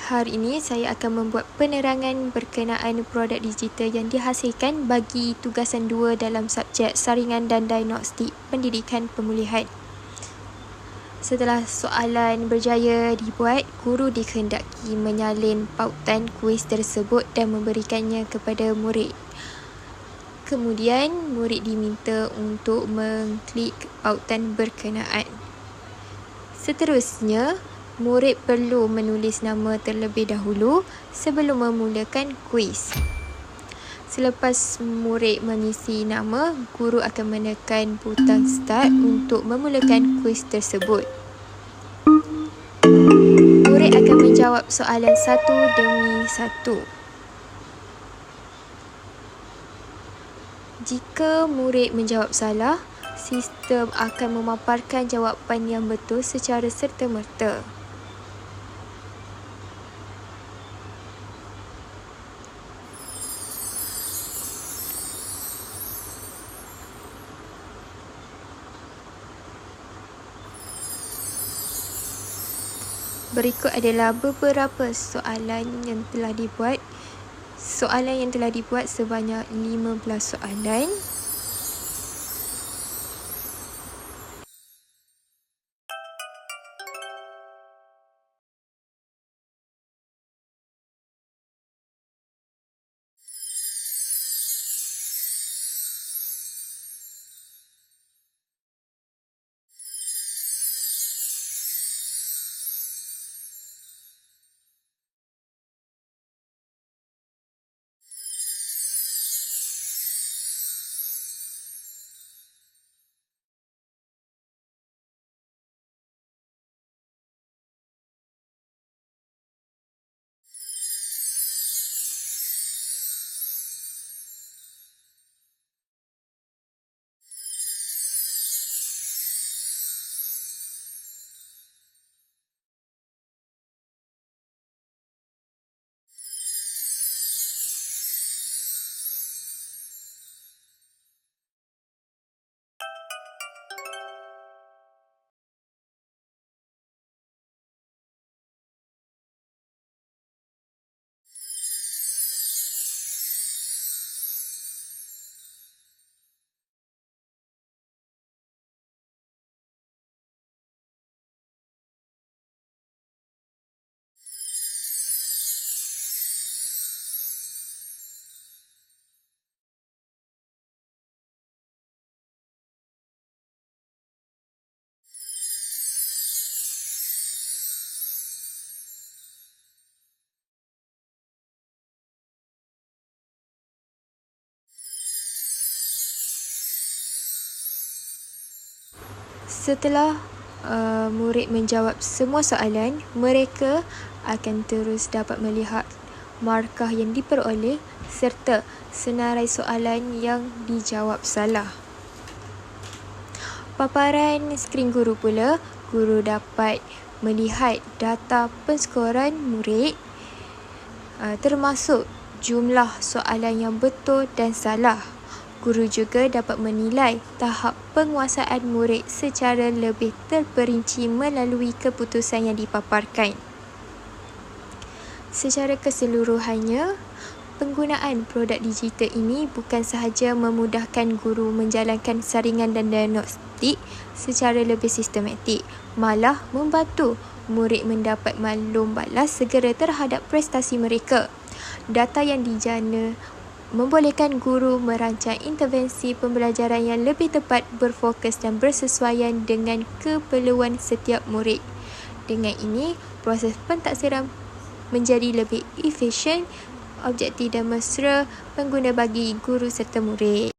Hari ini saya akan membuat penerangan berkenaan produk digital yang dihasilkan bagi tugasan 2 dalam subjek saringan dan diagnostik pendidikan pemulihan. Setelah soalan berjaya dibuat, guru dikehendaki menyalin pautan kuis tersebut dan memberikannya kepada murid. Kemudian, murid diminta untuk mengklik pautan berkenaan. Seterusnya, murid perlu menulis nama terlebih dahulu sebelum memulakan kuis. Selepas murid mengisi nama, guru akan menekan butang start untuk memulakan kuis tersebut. Murid akan menjawab soalan satu demi satu. Jika murid menjawab salah, sistem akan memaparkan jawapan yang betul secara serta-merta. Berikut adalah beberapa soalan yang telah dibuat. Soalan yang telah dibuat sebanyak 15 soalan. Setelah murid menjawab semua soalan, mereka akan terus dapat melihat markah yang diperoleh serta senarai soalan yang dijawab salah. Paparan skrin guru pula, guru dapat melihat data penskoran murid termasuk jumlah soalan yang betul dan salah. Guru juga dapat menilai tahap penguasaan murid secara lebih terperinci melalui keputusan yang dipaparkan. Secara keseluruhannya, penggunaan produk digital ini bukan sahaja memudahkan guru menjalankan saringan dan diagnostik secara lebih sistematik, malah membantu murid mendapat maklum balas segera terhadap prestasi mereka. Data yang dijana membolehkan guru merancang intervensi pembelajaran yang lebih tepat, berfokus dan bersesuaian dengan keperluan setiap murid. Dengan ini, proses pentaksiran menjadi lebih efisien, objektif dan mesra pengguna bagi guru serta murid.